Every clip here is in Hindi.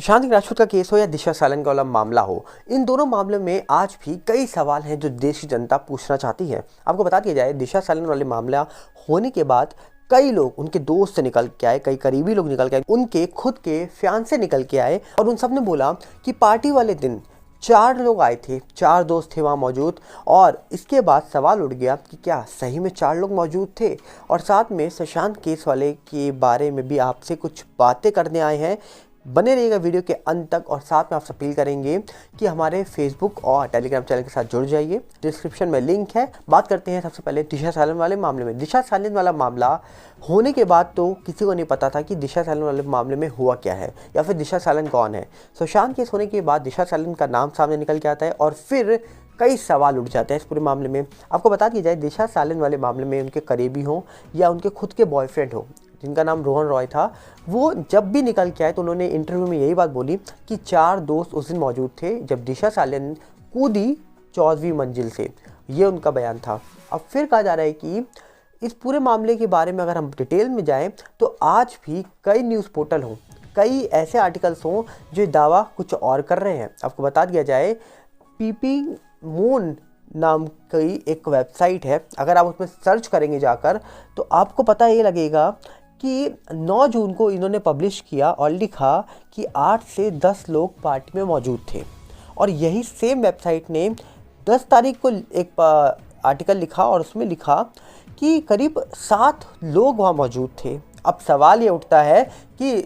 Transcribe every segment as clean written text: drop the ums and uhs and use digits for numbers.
सुशांत सिंह राजपूत का केस हो या दिशा सालन का वाला मामला हो, इन दोनों मामलों में आज भी कई सवाल हैं जो देश की जनता पूछना चाहती है। आपको बता दिया जाए, दिशा सालन वाले मामला होने के बाद कई लोग उनके दोस्त से निकल के आए, कई करीबी लोग निकल के आए, उनके खुद के फियांसे निकल के आए और उन सब ने बोला कि पार्टी वाले दिन 4 लोग आए थे, 4 दोस्त थे वहाँ मौजूद। और इसके बाद सवाल उठ गया कि क्या सही में 4 लोग मौजूद थे। और साथ में सुशांत केस वाले के बारे में भी आपसे कुछ बातें करने आए हैं। बने रहिएगा वीडियो के अंत तक और साथ में आपसे अपील करेंगे कि हमारे फेसबुक और टेलीग्राम चैनल के साथ जुड़ जाइए। डिस्क्रिप्शन में लिंक है। बात करते हैं सबसे पहले दिशा सालन वाले मामले में। दिशा सालन वाला मामला होने के बाद तो किसी को नहीं पता था कि दिशा सालन वाले मामले में हुआ क्या है या फिर दिशा सालन कौन है। सुशांत केस होने के बाद दिशा सालन का नाम सामने निकल के आता है और फिर कई सवाल उठ जाते हैं इस पूरे मामले में। आपको बता दिया जाए, दिशा सालन वाले मामले में उनके करीबी हों या उनके खुद के बॉयफ्रेंड हो जिनका नाम रोहन रॉय था, वो जब भी निकल के आए तो उन्होंने इंटरव्यू में यही बात बोली कि 4 दोस्त उस दिन मौजूद थे जब दिशा सालन कूदी 14वीं मंजिल से। ये उनका बयान था। अब फिर कहा जा रहा है कि इस पूरे मामले के बारे में अगर हम डिटेल में जाएं तो आज भी कई न्यूज़ पोर्टल हों, कई ऐसे आर्टिकल्स हों जो दावा कुछ और कर रहे हैं। आपको बता दिया जाए, पीपिंग मून नाम की एक वेबसाइट है। अगर आप उसमें सर्च करेंगे जाकर तो आपको पता ये लगेगा कि 9 जून को इन्होंने पब्लिश किया और लिखा कि 8 से 10 लोग पार्टी में मौजूद थे। और यही सेम वेबसाइट ने 10 तारीख को एक आर्टिकल लिखा और उसमें लिखा कि करीब 7 लोग वहाँ मौजूद थे। अब सवाल ये उठता है कि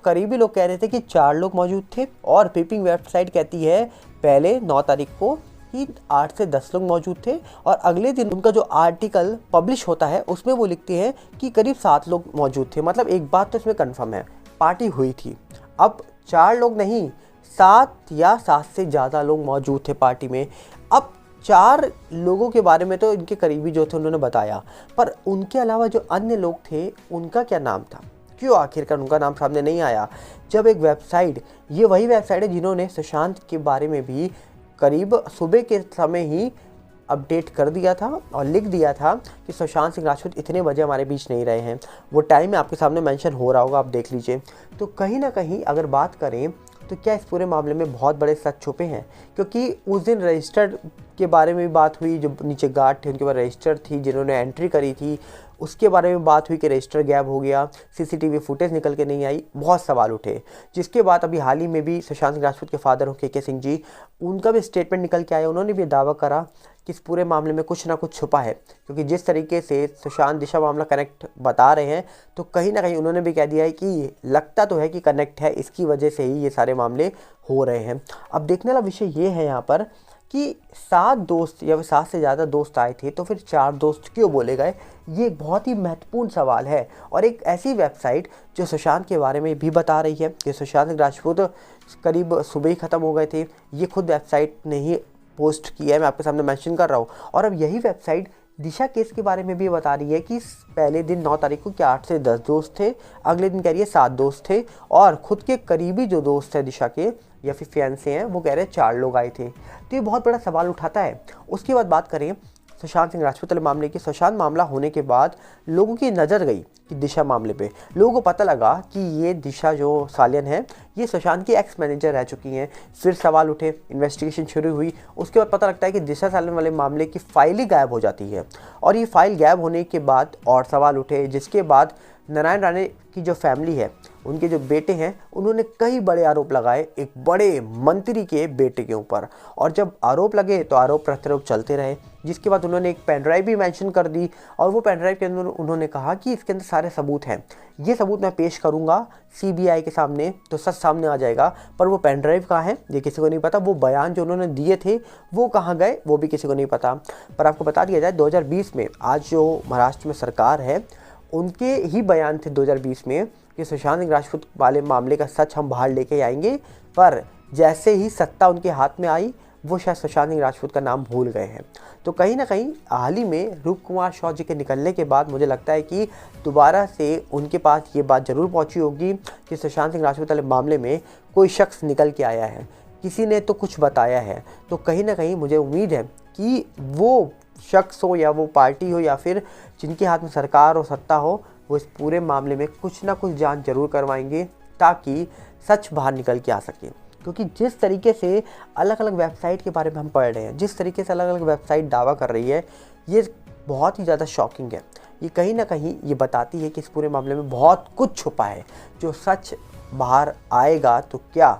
करीबी लोग कह रहे थे कि 4 लोग मौजूद थे और पीपिंग वेबसाइट कहती है पहले 9 तारीख को कि 8 से 10 लोग मौजूद थे और अगले दिन उनका जो आर्टिकल पब्लिश होता है उसमें वो लिखते हैं कि करीब 7 लोग मौजूद थे। मतलब एक बात तो इसमें कंफर्म है, पार्टी हुई थी। अब 4 लोग नहीं, 7 या 7 से ज़्यादा लोग मौजूद थे पार्टी में। अब 4 लोगों के बारे में तो इनके करीबी जो थे उन्होंने बताया, पर उनके अलावा जो अन्य लोग थे उनका क्या नाम था, क्यों आखिरकार उनका नाम सामने नहीं आया। जब एक वेबसाइट, ये वही वेबसाइट है जिन्होंने सुशांत के बारे में भी करीब सुबह के समय ही अपडेट कर दिया था और लिख दिया था कि सुशांत सिंह राजपूत इतने बजे हमारे बीच नहीं रहे हैं। वो टाइम आपके सामने मेंशन हो रहा होगा, आप देख लीजिए। तो कहीं ना कहीं अगर बात करें तो क्या इस पूरे मामले में बहुत बड़े सच छुपे हैं, क्योंकि उस दिन रजिस्टर्ड के बारे में भी बात हुई। जो नीचे गार्ड थे उनके पास रजिस्टर थी जिन्होंने एंट्री करी थी, उसके बारे में बात हुई कि रजिस्टर गैप हो गया, सीसीटीवी फुटेज निकल के नहीं आई। बहुत सवाल उठे, जिसके बाद अभी हाल ही में भी सुशांत सिंह राजपूत के फादर हो के सिंह जी, उनका भी स्टेटमेंट निकल के आया। उन्होंने भी दावा करा कि इस पूरे मामले में कुछ ना कुछ छुपा है, क्योंकि जिस तरीके से सुशांत दिशा मामला कनेक्ट बता रहे हैं तो कहीं ना कहीं उन्होंने भी कह दिया है कि लगता तो है कि कनेक्ट है, इसकी वजह से ही ये सारे मामले हो रहे हैं। अब देखने वाला विषय ये है यहाँ पर कि 7 दोस्त या 7 से ज़्यादा दोस्त आए थे तो फिर 4 दोस्त क्यों बोले गए। ये एक बहुत ही महत्वपूर्ण सवाल है और एक ऐसी वेबसाइट जो सुशांत के बारे में भी बता रही है कि सुशांत सिंह राजपूत करीब सुबह ही ख़त्म हो गए थे। ये खुद वेबसाइट ने ही पोस्ट किया है, मैं आपके सामने मेंशन कर रहा हूँ। और अब यही वेबसाइट दिशा केस के बारे में भी बता रही है कि पहले दिन 9 तारीख को क्या 8 से 10 दोस्त थे, अगले दिन कह रही है 7 दोस्त थे और खुद के करीबी जो दोस्त हैं दिशा के या फिर फियांसे हैं वो कह रहे हैं 4 लोग आए थे। तो ये बहुत बड़ा सवाल उठाता है। उसके बाद बात करें सुशांत सिंह राजपूत वाले मामले की। सुशांत मामला होने के बाद लोगों की नज़र गई कि दिशा मामले पे, लोगों को पता लगा कि ये दिशा जो सालन है ये सुशांत की एक्स मैनेजर रह चुकी हैं। फिर सवाल उठे, इन्वेस्टिगेशन शुरू हुई। उसके बाद पता लगता है कि दिशा सालन वाले मामले की फाइल ही गायब हो जाती है और ये फाइल गायब होने के बाद और सवाल उठे, जिसके बाद नारायण राणे की जो फैमिली है, उनके जो बेटे हैं, उन्होंने कई बड़े आरोप लगाए एक बड़े मंत्री के बेटे के ऊपर। और जब आरोप लगे तो आरोप प्रत्यारोप चलते रहे, जिसके बाद उन्होंने एक पेन ड्राइव भी मेंशन कर दी और वो पेन ड्राइव के अंदर उन्होंने कहा कि इसके अंदर सारे सबूत हैं, ये सबूत मैं पेश करूंगा सीबीआई के सामने तो सच सामने आ जाएगा। पर वो पेन ड्राइव कहाँ है ये किसी को नहीं पता, वो बयान जो उन्होंने दिए थे वो कहाँ गए वो भी किसी को नहीं पता। पर आपको बता दिया जाए, 2020 में आज जो महाराष्ट्र में सरकार है उनके ही बयान थे 2020 में कि सुशांत सिंह राजपूत वाले मामले का सच हम बाहर लेके आएंगे। पर जैसे ही सत्ता उनके हाथ में आई वो शायद सुशांत सिंह राजपूत का नाम भूल गए हैं। तो कहीं ना कहीं हाल ही में रूप कुमार शॉ जी के निकलने के बाद मुझे लगता है कि दोबारा से उनके पास ये बात ज़रूर पहुंची होगी कि सुशांत सिंह राजपूत वाले मामले में कोई शख्स निकल के आया है, किसी ने तो कुछ बताया है। तो कहीं ना कहीं मुझे उम्मीद है कि वो शख्स हो या वो पार्टी हो या फिर जिनके हाथ में सरकार हो, सत्ता हो, वो इस पूरे मामले में कुछ ना कुछ जांच जरूर करवाएंगे ताकि सच बाहर निकल के आ सके। क्योंकि जिस तरीके से अलग अलग वेबसाइट के बारे में हम पढ़ रहे हैं, जिस तरीके से अलग अलग वेबसाइट दावा कर रही है, ये बहुत ही ज़्यादा शॉकिंग है। ये कहीं ना कहीं ये बताती है कि इस पूरे मामले में बहुत कुछ छुपा है। जो सच बाहर आएगा तो क्या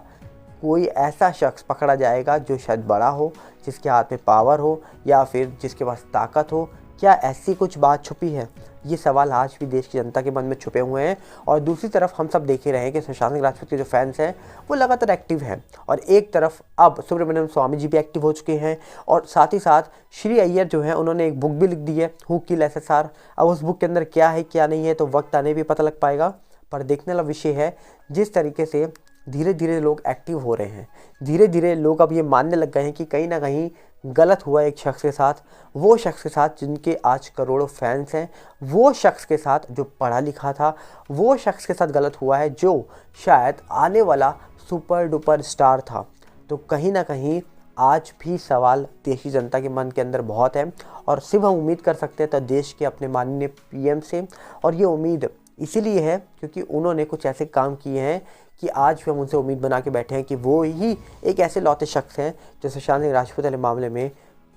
कोई ऐसा शख्स पकड़ा जाएगा जो शायद बड़ा हो, जिसके हाथ में पावर हो, या फिर जिसके पास ताकत हो? क्या ऐसी कुछ बात छुपी है? ये सवाल आज भी देश की जनता के मन में छुपे हुए हैं। और दूसरी तरफ हम सब देख ही रहे हैं कि सुशांत सिंह राजपूत के जो फैंस हैं वो लगातार एक्टिव हैं, और एक तरफ अब सुब्रमण्यम स्वामी जी भी एक्टिव हो चुके हैं, और साथ ही साथ श्री अय्यर जो है उन्होंने एक बुक भी लिख दी है, हु किल एसएसआर। अब उस बुक के अंदर क्या है क्या नहीं है तो वक्त आने भी पता लग पाएगा। पर देखने वाला विषय है जिस तरीके से धीरे धीरे लोग एक्टिव हो रहे हैं, धीरे धीरे लोग अब ये मानने लग गए हैं कि कहीं ना कहीं गलत हुआ एक शख्स के साथ, वो शख्स के साथ जिनके आज करोड़ों फैंस हैं, वो शख्स के साथ जो पढ़ा लिखा था, वो शख्स के साथ गलत हुआ है जो शायद आने वाला सुपर डुपर स्टार था। तो कहीं ना कहीं आज भी सवाल देश की जनता के मन के अंदर बहुत है, और सिर्फ हम उम्मीद कर सकते हैं तो देश के अपने माननीय पीएम से। और ये उम्मीद इसीलिए है क्योंकि उन्होंने कुछ ऐसे काम किए हैं कि आज भी हम उनसे उम्मीद बना के बैठे हैं कि वो ही एक ऐसे लौते शख्स हैं जो सुशांत सिंह राजपूत वाले मामले में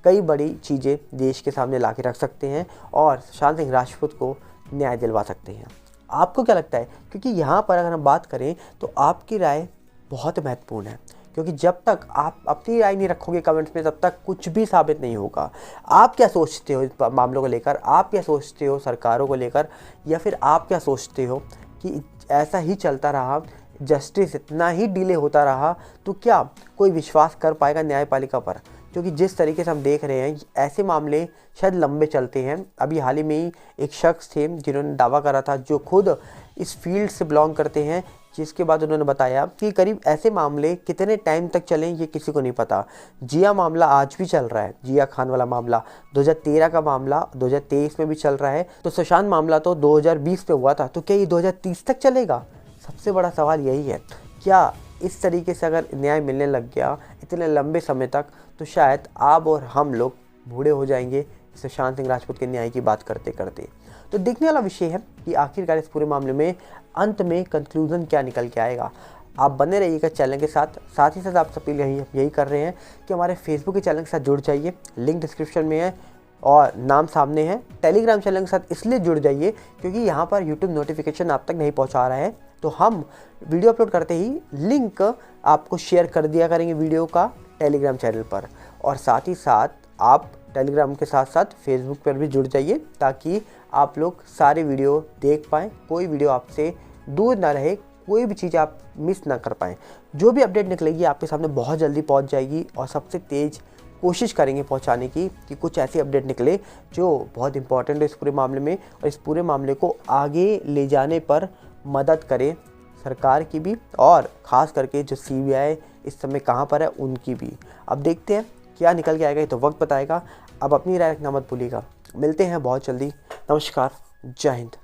कई बड़ी चीज़ें देश के सामने ला के रख सकते हैं और सुशांत सिंह राजपूत को न्याय दिलवा सकते हैं। आपको क्या लगता है? क्योंकि यहाँ पर अगर हम बात करें तो आपकी राय बहुत महत्वपूर्ण है, क्योंकि जब तक आप अपनी राय नहीं रखोगे कमेंट्स में तब तक कुछ भी साबित नहीं होगा। आप क्या सोचते हो इस मामलों को लेकर? आप क्या सोचते हो सरकारों को लेकर? या फिर आप क्या सोचते हो कि ऐसा ही चलता रहा, जस्टिस इतना ही डिले होता रहा तो क्या कोई विश्वास कर पाएगा न्यायपालिका पर? क्योंकि जिस तरीके से हम देख रहे हैं ऐसे मामले शायद लंबे चलते हैं। अभी हाल ही में ही एक शख्स थे जिन्होंने दावा करा था, जो खुद इस फील्ड से बिलोंग करते हैं, जिसके बाद उन्होंने बताया कि करीब ऐसे मामले कितने टाइम तक चलें ये किसी को नहीं पता। जिया मामला आज भी चल रहा है, जिया खान वाला मामला 2013 का मामला 2023 में भी चल रहा है, तो सुशांत मामला तो 2020 में हुआ था, तो क्या ये 2030 तक चलेगा? सबसे बड़ा सवाल यही है। क्या इस तरीके से अगर न्याय मिलने लग गया इतने लंबे समय तक तो शायद आप और हम लोग बूढ़े हो जाएंगे सुशांत सिंह राजपूत के न्याय की बात करते करते। तो देखने वाला विषय है कि आखिरकार इस पूरे मामले में अंत में कंक्लूजन क्या निकल के आएगा। आप बने रहिएगा चैनल के साथ। साथ ही साथ आप अपील यही कर रहे हैं कि हमारे फेसबुक के चैनल के साथ जुड़ जाइए, लिंक डिस्क्रिप्शन में है और नाम सामने है। टेलीग्राम चैनल के साथ इसलिए जुड़ जाइए क्योंकि यहाँ पर यूट्यूब नोटिफिकेशन आप तक नहीं पहुँचा रहा है, तो हम वीडियो अपलोड करते ही लिंक आपको शेयर कर दिया करेंगे वीडियो का टेलीग्राम चैनल पर। और साथ ही साथ आप टेलीग्राम के साथ साथ फेसबुक पर भी जुड़ जाइए ताकि आप लोग सारे वीडियो देख पाएँ, कोई वीडियो आपसे दूर ना रहे, कोई भी चीज़ आप मिस ना कर पाएँ। जो भी अपडेट निकलेगी आपके सामने बहुत जल्दी पहुंच जाएगी और सबसे तेज़ कोशिश करेंगे पहुंचाने की कि कुछ ऐसी अपडेट निकले जो बहुत इंपॉर्टेंट है इस पूरे मामले में, और इस पूरे मामले को आगे ले जाने पर मदद करे सरकार की भी, और ख़ास करके जो सीबीआई इस समय कहां पर है उनकी भी। अब देखते हैं क्या निकल के आएगा, ये तो वक्त बताएगा। अब अपनी राय रखना मत भूलिएगा। मिलते हैं बहुत जल्दी। नमस्कार, जय हिंद।